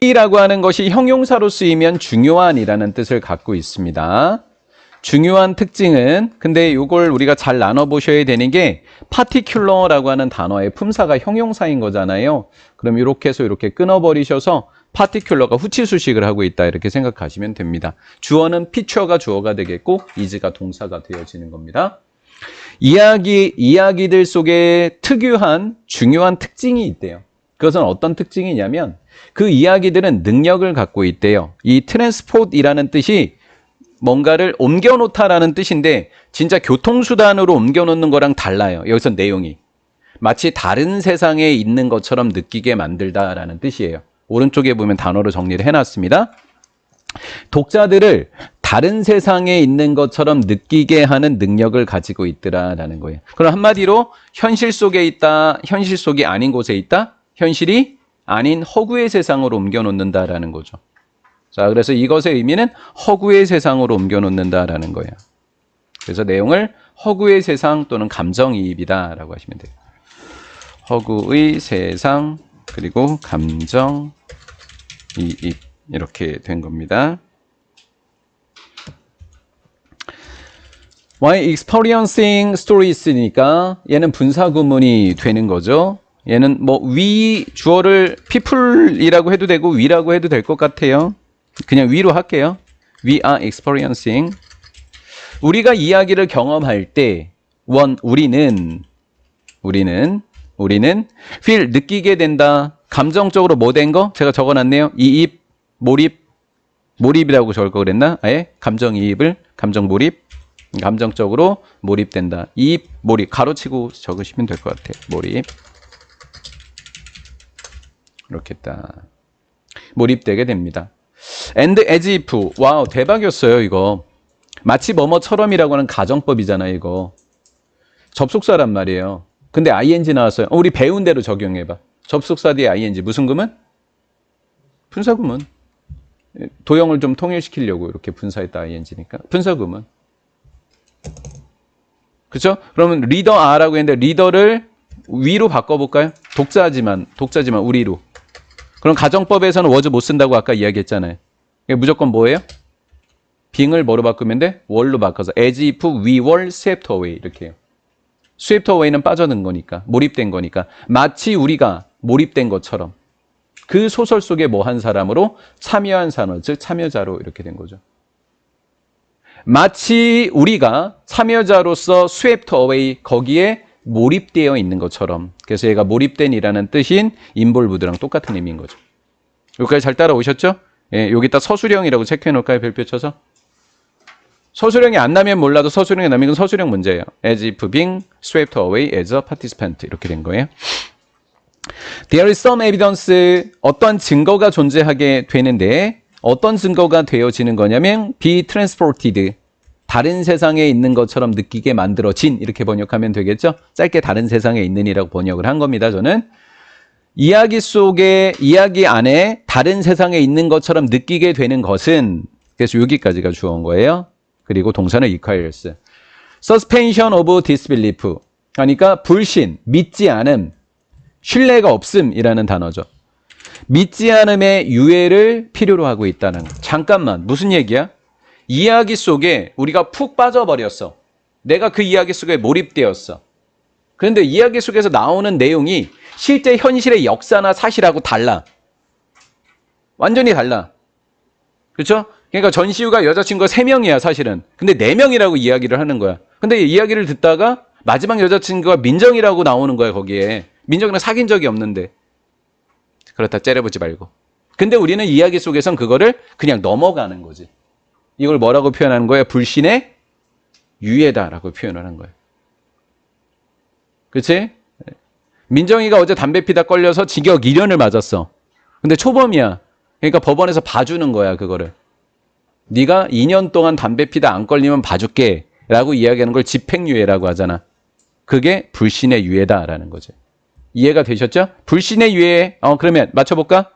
이라고 하는 것이 형용사로 쓰이면 중요한이라는 뜻을 갖고 있습니다. 중요한 특징은 근데 이걸 우리가 잘 나눠보셔야 되는 게 particular라고 하는 단어의 품사가 형용사인 거잖아요. 그럼 이렇게 해서 이렇게 끊어버리셔서 particular가 후치수식을 하고 있다 이렇게 생각하시면 됩니다. 주어는 feature가 주어가 되겠고 is가 동사가 되어지는 겁니다. 이야기들 속에 특유한 중요한 특징이 있대요. 그것은 어떤 특징이냐면 그 이야기들은 능력을 갖고 있대요. 이 transport이라는 뜻이 뭔가를 옮겨놓다라는 뜻인데 진짜 교통수단으로 옮겨놓는 거랑 달라요. 여기서 내용이. 마치 다른 세상에 있는 것처럼 느끼게 만들다라는 뜻이에요. 오른쪽에 보면 단어로 정리를 해놨습니다. 독자들을 다른 세상에 있는 것처럼 느끼게 하는 능력을 가지고 있더라라는 거예요. 그럼 한마디로 현실 속에 있다, 현실 속이 아닌 곳에 있다, 현실이 아닌 허구의 세상으로 옮겨놓는다라는 거죠. 자, 그래서 이것의 의미는 허구의 세상으로 옮겨놓는다라는 거예요. 그래서 내용을 허구의 세상 또는 감정이입이다라고 하시면 돼요. 허구의 세상 그리고 감정이입 이렇게 된 겁니다. Why experiencing stories니까 얘는 분사구문이 되는 거죠. 얘는 뭐 we 주어를 people이라고 해도 되고 we라고 해도 될 것 같아요. 그냥 we로 할게요. We are experiencing. 우리가 이야기를 경험할 때 우리는 feel 느끼게 된다. 감정적으로 뭐 된 거? 제가 적어놨네요. 이입, 몰입이라고 적을 거 그랬나? 아예 감정이입을 감정 몰입, 감정적으로 몰입된다. 이입, 몰입 가로치고 적으시면 될 것 같아요. 몰입. 이렇게 딱 몰입되게 됩니다. And as if. 와우, 대박이었어요, 이거. 마치 뭐뭐처럼이라고 하는 가정법이잖아요, 이거. 접속사란 말이에요. 근데 ing 나왔어요. 우리 배운 대로 적용해봐. 접속사 뒤에 ing. 무슨 구문? 분사구문. 도형을 좀 통일시키려고 이렇게 분사했다, ing니까. 분사구문. 그쵸? 그러면 리더 아라고 했는데 리더를 위로 바꿔볼까요? 독자지만 우리로. 그럼 가정법에서는 was 못 쓴다고 아까 이야기했잖아요. 무조건 뭐예요? being을 뭐로 바꾸면 돼? were로 바꿔서 as if we were swept away 이렇게 해요. swept away는 빠져든 거니까, 몰입된 거니까 마치 우리가 몰입된 것처럼 그 소설 속에 뭐 한 사람으로 참여한 사람, 즉 참여자로 이렇게 된 거죠. 마치 우리가 참여자로서 swept away 거기에 몰입되어 있는 것처럼. 그래서 얘가 몰입된이라는 뜻인 involved랑 똑같은 의미인 거죠. 여기까지 잘 따라오셨죠? 예, 여기다 서술형이라고 체크해 놓을까요? 별표 쳐서. 서술형이 안 나면 몰라도 서술형이 나면 서술형 문제예요. As if being swept away as a participant 이렇게 된 거예요. There is some evidence 어떤 증거가 존재하게 되는데 어떤 증거가 되어지는 거냐면 be transported 다른 세상에 있는 것처럼 느끼게 만들어진 이렇게 번역하면 되겠죠. 짧게 다른 세상에 있는이라고 번역을 한 겁니다. 저는 이야기 속에 이야기 안에 다른 세상에 있는 것처럼 느끼게 되는 것은 그래서 여기까지가 주어인 거예요. 그리고 동사는 requires. suspension of disbelief 그러니까 불신, 믿지 않음, 신뢰가 없음이라는 단어죠. 믿지 않음의 유예를 필요로 하고 있다는 거. 잠깐만 무슨 얘기야? 이야기 속에 우리가 푹 빠져버렸어. 내가 그 이야기 속에 몰입되었어. 그런데 이야기 속에서 나오는 내용이 실제 현실의 역사나 사실하고 달라. 완전히 달라. 그렇죠? 그러니까 전시우가 여자친구가 3명이야 사실은. 근데 4명이라고 이야기를 하는 거야. 근데 이야기를 듣다가 마지막 여자친구가 민정이라고 나오는 거야 거기에. 민정이랑 사귄 적이 없는데. 그렇다 째려보지 말고. 근데 우리는 이야기 속에선 그거를 그냥 넘어가는 거지. 이걸 뭐라고 표현하는 거야? 불신의 유예다라고 표현을 한 거예요. 그치? 민정이가 어제 담배 피다 걸려서 징역 2년을 맞았어. 근데 초범이야. 그러니까 법원에서 봐주는 거야 그거를. 네가 2년 동안 담배 피다 안 걸리면 봐줄게 라고 이야기하는 걸 집행유예라고 하잖아. 그게 불신의 유예다라는 거죠. 이해가 되셨죠? 불신의 유예. 그러면 맞춰볼까?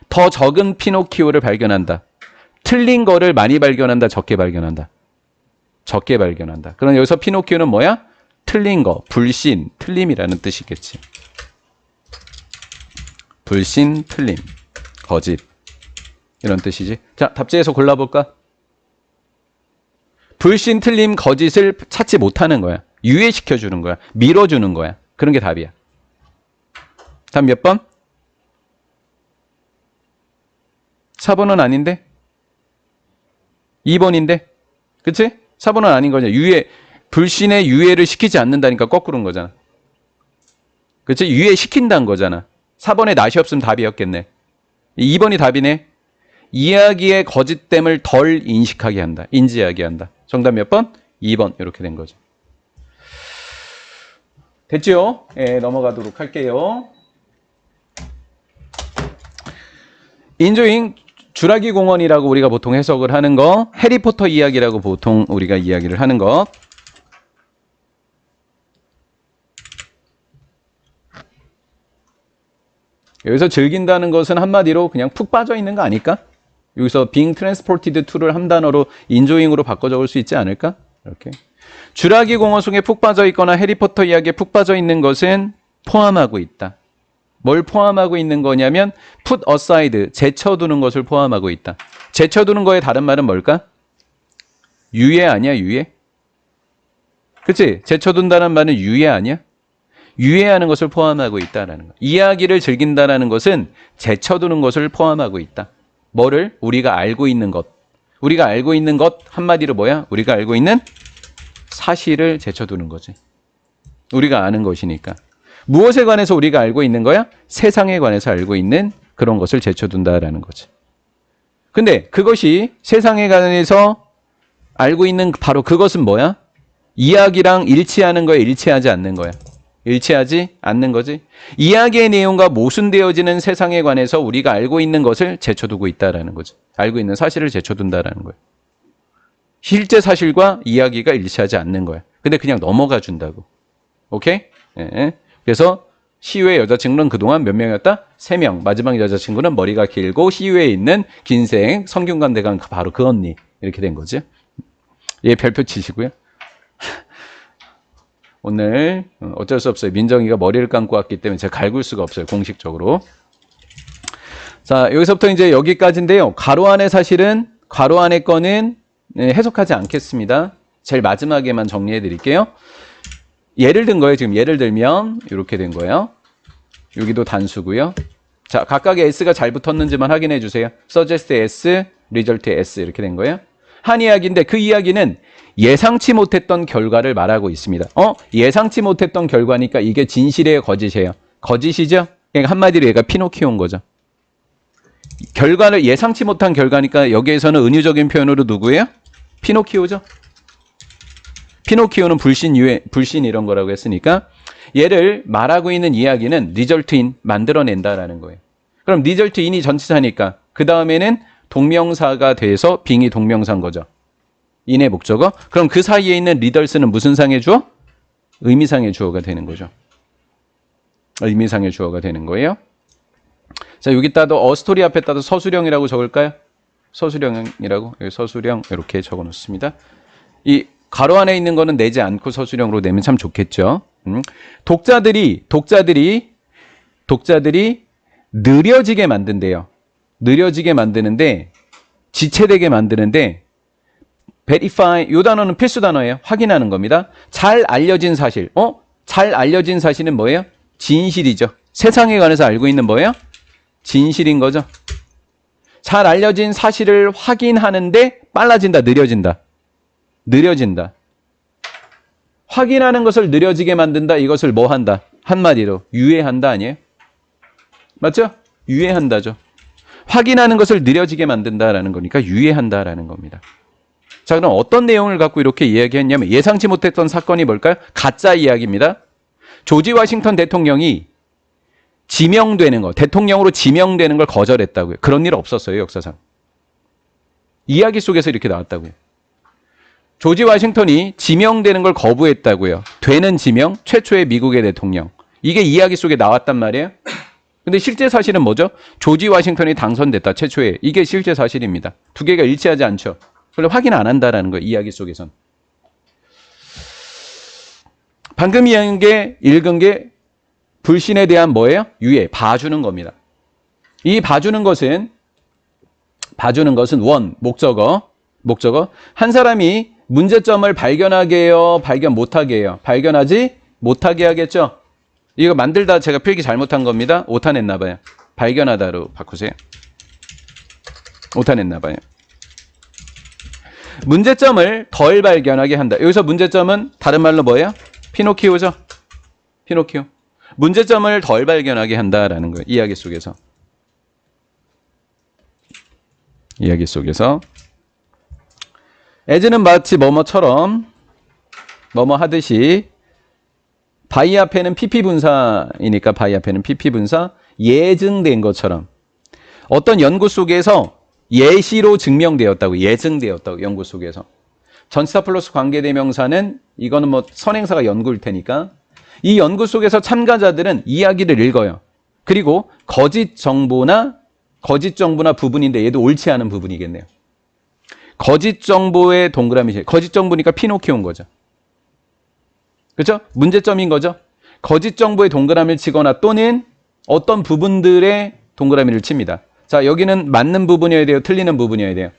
더 적은 피노키오를 발견한다. 틀린 거를 많이 발견한다. 적게 발견한다. 적게 발견한다. 그럼 여기서 피노키오는 뭐야? 틀린 거, 불신, 틀림이라는 뜻이겠지. 불신, 틀림. 거짓. 이런 뜻이지. 자, 답지에서 골라볼까? 불신, 틀림, 거짓을 찾지 못하는 거야. 유예시켜주는 거야. 밀어주는 거야. 그런 게 답이야. 답 몇 번? 4번은 아닌데? 2번인데? 그치? 4번은 아닌 거냐. 불신의 유예를 시키지 않는다니까 거꾸로인 거잖아. 그치? 유예시킨다는 거잖아. 4번에 낫이 없으면 답이었겠네. 2번이 답이네. 이야기의 거짓됨을 덜 인식하게 한다. 인지하게 한다. 정답 몇 번? 2번. 이렇게 된 거죠. 됐죠? 예, 넘어가도록 할게요. 인조잉 주라기 공원이라고 우리가 보통 해석을 하는 거, 해리포터 이야기라고 보통 우리가 이야기를 하는 것. 여기서 즐긴다는 것은 한마디로 그냥 푹 빠져 있는 거 아닐까? 여기서 being transported to를 한 단어로 enjoying으로 바꿔 적을 수 있지 않을까? 이렇게. 주라기 공원 속에 푹 빠져 있거나 해리포터 이야기에 푹 빠져 있는 것은 포함하고 있다. 뭘 포함하고 있는 거냐면 put aside, 제쳐두는 것을 포함하고 있다. 제쳐두는 거의 다른 말은 뭘까? 유예 아니야, 유예? 그치? 제쳐둔다는 말은 유예 아니야? 유예하는 것을 포함하고 있다라는 거. 이야기를 즐긴다라는 것은 제쳐두는 것을 포함하고 있다. 뭐를? 우리가 알고 있는 것. 우리가 알고 있는 것 한마디로 뭐야? 우리가 알고 있는 사실을 제쳐두는 거지. 우리가 아는 것이니까. 무엇에 관해서 우리가 알고 있는 거야? 세상에 관해서 알고 있는 그런 것을 제쳐둔다라는 거지. 근데 그것이 세상에 관해서 알고 있는 바로 그것은 뭐야? 이야기랑 일치하는 거야, 일치하지 않는 거야? 일치하지 않는 거지. 이야기의 내용과 모순되어지는 세상에 관해서 우리가 알고 있는 것을 제쳐두고 있다라는 거지. 알고 있는 사실을 제쳐둔다라는 거야. 실제 사실과 이야기가 일치하지 않는 거야. 근데 그냥 넘어가 준다고. 오케이? 예. 그래서 시우의 여자친구는 그동안 몇 명이었다? 3명. 마지막 여자친구는 머리가 길고 시우에 있는 긴생 성균관대간 바로 그 언니. 이렇게 된 거지. 얘 별표 치시고요. 오늘 어쩔 수 없어요. 민정이가 머리를 감고 왔기 때문에 제가 갈굴 수가 없어요. 공식적으로. 자, 여기서부터 이제 여기까지인데요. 괄호 안의 사실은 괄호 안의 거는 해석하지 않겠습니다. 제일 마지막에만 정리해 드릴게요. 예를 든 거예요. 지금 예를 들면 이렇게 된 거예요. 여기도 단수고요. 자, 각각의 S가 잘 붙었는지만 확인해 주세요. suggest S, result S 이렇게 된 거예요. 한 이야기인데 그 이야기는 예상치 못했던 결과를 말하고 있습니다. 예상치 못했던 결과니까 이게 진실이에요, 거짓이에요? 거짓이죠? 그러니까 한마디로 얘가 피노키오인 거죠. 결과를 예상치 못한 결과니까 여기에서는 은유적인 표현으로 누구예요? 피노키오죠? 피노키오는 불신 이런 거라고 했으니까 얘를 말하고 있는 이야기는 리절트인, 만들어낸다라는 거예요. 그럼 리절트인이 전치사니까 그 다음에는 동명사가 돼서 빙이 동명사인 거죠. 인의 목적어. 그럼 그 사이에 있는 리덜스는 무슨 상의 주어? 의미상의 주어가 되는 거죠. 의미상의 주어가 되는 거예요. 자, 여기다도 어스토리 앞에다도 서술형이라고 적을까요? 서술형이라고. 여기 서술형 이렇게 적어 놓습니다. 이 괄호 안에 있는 거는 내지 않고 서술형으로 내면 참 좋겠죠. 독자들이 느려지게 만든대요. 느려지게 만드는데, 지체되게 만드는데, verify, 이 단어는 필수 단어예요. 확인하는 겁니다. 잘 알려진 사실. 잘 알려진 사실은 뭐예요? 진실이죠. 세상에 관해서 알고 있는 뭐예요? 진실인 거죠. 잘 알려진 사실을 확인하는데 빨라진다, 느려진다. 느려진다. 확인하는 것을 느려지게 만든다. 이것을 뭐 한다? 한마디로 유예한다 아니에요? 맞죠? 유예한다죠. 확인하는 것을 느려지게 만든다라는 거니까 유예한다라는 겁니다. 자, 그럼 어떤 내용을 갖고 이렇게 이야기했냐면 예상치 못했던 사건이 뭘까요? 가짜 이야기입니다. 조지 워싱턴 대통령이 지명되는 거, 대통령으로 지명되는 걸 거절했다고요. 그런 일 없었어요, 역사상. 이야기 속에서 이렇게 나왔다고요. 조지 워싱턴이 지명되는 걸 거부했다고요. 되는 지명, 최초의 미국의 대통령. 이게 이야기 속에 나왔단 말이에요. 근데 실제 사실은 뭐죠? 조지 워싱턴이 당선됐다, 최초에. 이게 실제 사실입니다. 두 개가 일치하지 않죠. 그걸 확인 안 한다라는 거예요, 이야기 속에선. 방금 읽은 게 불신에 대한 뭐예요? 유예, 봐주는 겁니다. 이 봐주는 것은 목적어. 한 사람이 문제점을 발견하게 해요? 발견 못하게 해요? 발견하지 못하게 하겠죠? 이거 만들다 제가 필기 잘못한 겁니다. 오타냈나 봐요. 발견하다로 바꾸세요. 오타냈나 봐요. 문제점을 덜 발견하게 한다. 여기서 문제점은 다른 말로 뭐예요? 피노키오죠? 피노키오. 문제점을 덜 발견하게 한다라는 거예요. 이야기 속에서. as는 마치 뭐뭐처럼 뭐뭐 하듯이 바이 앞에는 pp 분사이니까 바이 앞에는 pp 분사 예증된 것처럼 어떤 연구 속에서 예시로 증명되었다고 예증되었다고 연구 속에서 전치사 플러스 관계대명사는 이거는 뭐 선행사가 연구일 테니까 이 연구 속에서 참가자들은 이야기를 읽어요. 그리고 거짓 정보나 부분인데 얘도 옳지 않은 부분이겠네요. 거짓 정보의 동그라미, 거짓 정보니까 피노키오인 거죠. 그렇죠? 문제점인 거죠. 거짓 정보의 동그라미를 치거나 또는 어떤 부분들의 동그라미를 칩니다. 자, 여기는 맞는 부분이어야 돼요? 틀리는 부분이어야 돼요?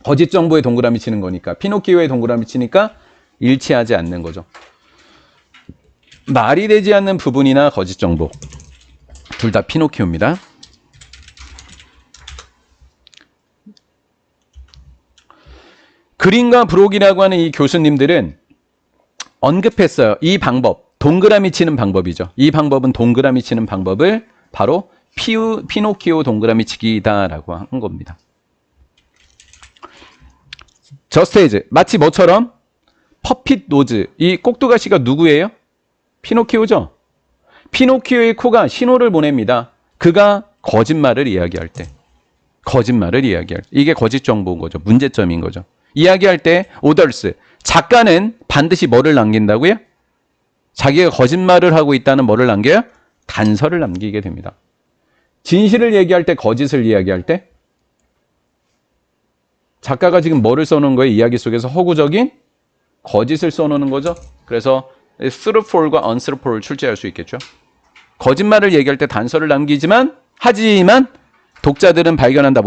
거짓 정보의 동그라미 치는 거니까. 피노키오의 동그라미 치니까 일치하지 않는 거죠. 말이 되지 않는 부분이나 거짓 정보. 둘 다 피노키오입니다. 그린과 브록이라고 하는 이 교수님들은 언급했어요. 이 방법, 동그라미 치는 방법이죠. 이 방법은 동그라미 치는 방법을 바로 피노키오 동그라미 치기다라고 한 겁니다. 저스테이즈, 마치 뭐처럼? 퍼핏 노즈, 이 꼭두가시가 누구예요? 피노키오죠. 피노키오의 코가 신호를 보냅니다. 그가 거짓말을 이야기할 때. 이게 거짓 정보인 거죠. 문제점인 거죠. 이야기할 때 오더스, 작가는 반드시 뭐를 남긴다고요? 자기가 거짓말을 하고 있다는 뭐를 남겨요? 단서를 남기게 됩니다. 진실을 얘기할 때, 거짓을 이야기할 때 작가가 지금 뭐를 써놓은 거예요? 이야기 속에서 허구적인 거짓을 써놓는 거죠. 그래서 truthful과 untruthful을 출제할 수 있겠죠. 거짓말을 얘기할 때 단서를 남기지만 하지만 독자들은 발견한다,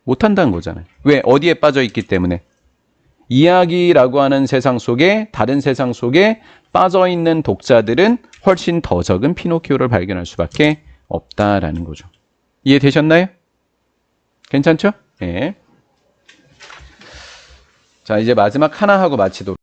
못한다는 거잖아요. 왜? 어디에 빠져 있기 때문에. 이야기라고 하는 세상 속에, 다른 세상 속에 빠져 있는 독자들은 훨씬 더 적은 피노키오를 발견할 수밖에 없다라는 거죠. 이해되셨나요? 괜찮죠? 네. 자, 이제 마지막 하나 하고 마치도록.